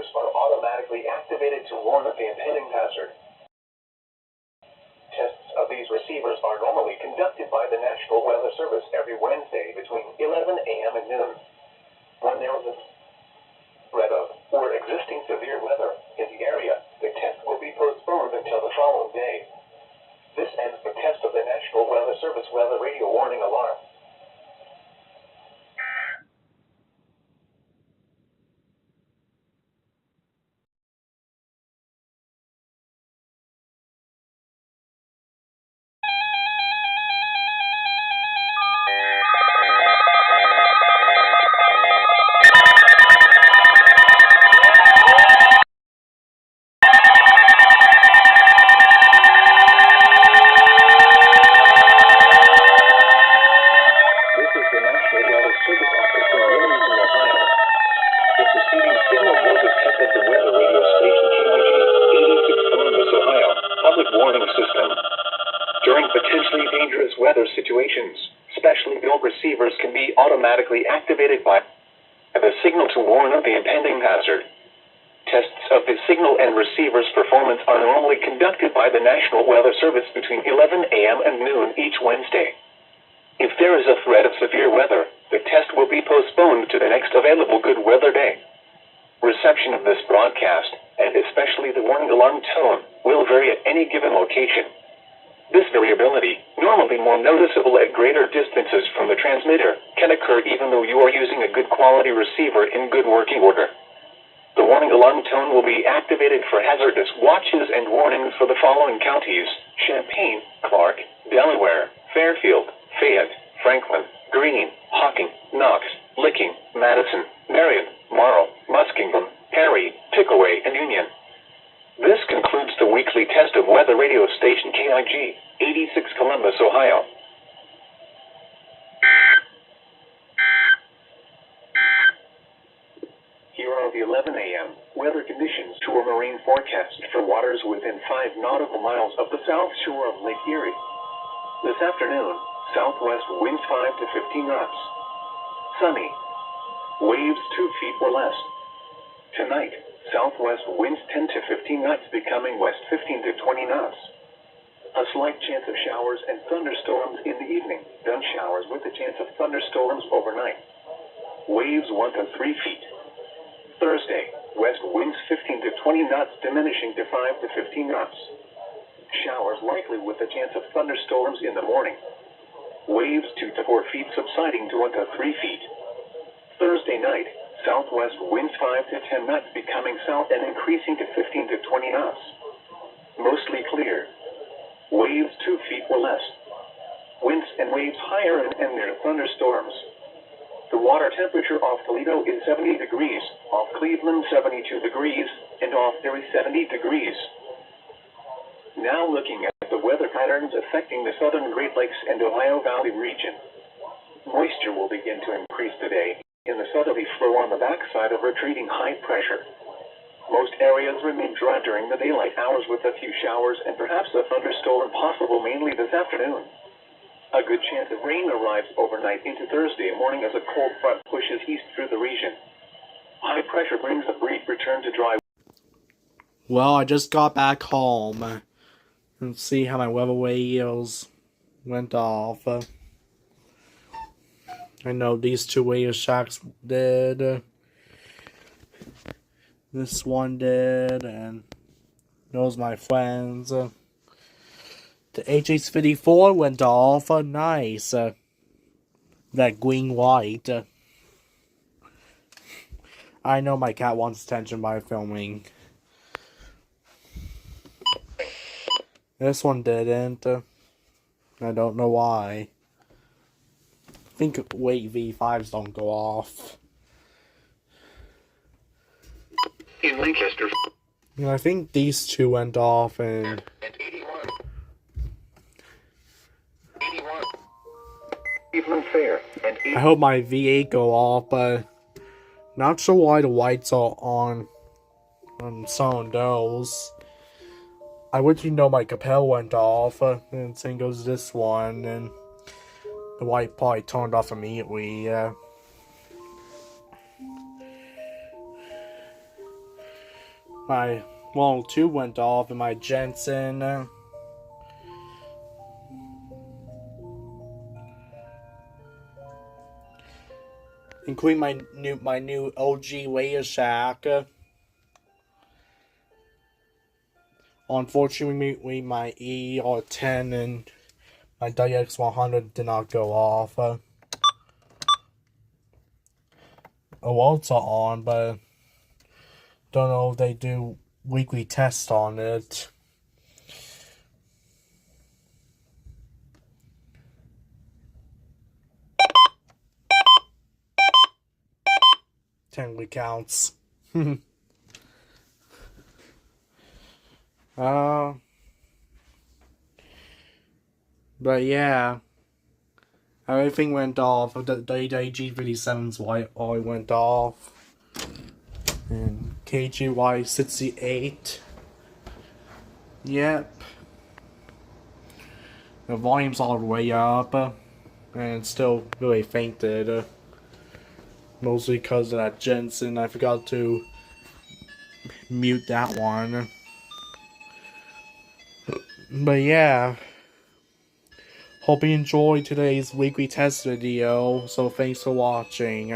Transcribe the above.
receivers are automatically activated to warn of the impending hazard. Tests of these receivers are normally conducted by the National Weather Service every Wednesday between 11 a.m. and noon. When there is a threat of or existing severe weather in the area, the test will be postponed until the following day. This ends the test of the National Weather Service weather radio warning alarm. During potentially dangerous weather situations, specially built receivers can be automatically activated by the signal to warn of the impending hazard. Tests of the signal and receiver's performance are normally conducted by the National Weather Service between 11 a.m. and noon each Wednesday. If there is a threat of severe weather, the test will be postponed to the next available good weather day. Reception of this broadcast, and especially the warning alarm tone, will vary at any given location. This variability, normally more noticeable at greater distances from the transmitter, can occur even though you are using a good quality receiver in good working order. The warning alarm tone will be activated for hazardous watches and warnings for the following counties: Champaign, Clark, Delaware, Fairfield, Fayette, Franklin, Greene, Hocking, Knox, Licking, Madison, Marion, Morrow, Muskingum, Perry, Pickaway, and Union. This concludes the weekly test of weather radio station KIG86 Columbus, Ohio. Here are the 11 a.m. weather conditions to a marine forecast for waters within 5 nautical miles of the south shore of Lake Erie. This afternoon, southwest winds 5 to 15 knots. Sunny. Waves 2 feet or less. Tonight, southwest winds 10 to 15 knots becoming west 15 to 20 knots. A slight chance of showers and thunderstorms in the evening, then showers with a chance of thunderstorms overnight. Waves 1 to 3 feet. Thursday, west winds 15 to 20 knots diminishing to 5 to 15 knots. Showers likely with a chance of thunderstorms in the morning. Waves 2 to 4 feet subsiding to 1 to 3 feet. Thursday night, southwest winds 5 to 10 knots becoming south and increasing to 15 to 20 knots. Mostly clear. Waves 2 feet or less. Winds and waves higher and near thunderstorms. The water temperature off Toledo is 70 degrees, off Cleveland 72 degrees, and off Erie 70 degrees. Now looking at the weather patterns affecting the southern Great Lakes and Ohio Valley region. Moisture will begin to increase today in the southerly flow on the backside of retreating high pressure. Most areas remain dry during the daylight hours with a few showers and perhaps a thunderstorm possible mainly this afternoon. A good chance of rain arrives overnight into Thursday morning as a cold front pushes east through the region. High pressure brings a brief return to dry. Well, I just got back home. Let's see how my weather radios went off. I know these two radio shacks did. This one did, and those my friends. The KJY68 went off. Nice. That green white. I know my cat wants attention by filming. This one didn't. I don't know why. I think weight V5s don't go off. In Lancaster. I think these two went off and 81. 81. Evening Fair and I hope my V8 go off, but not sure why the whites are on some of those. I would my Capel went off, and same goes this one, and the white probably turned off immediately. two went off, and my Jensen. Including my new OG layer shack. Unfortunately, my ER10 and my WX100 did not go off. Alerts are on, but don't know if they do weekly tests on it. Technically counts. But yeah, everything went off. The WWG57's all went off. And KJY68. Yep. The volume's all the way up. And it's still really fainted. Mostly because of that Jensen. I forgot to mute that one. But yeah. Hope you enjoyed today's weekly test video. So thanks for watching.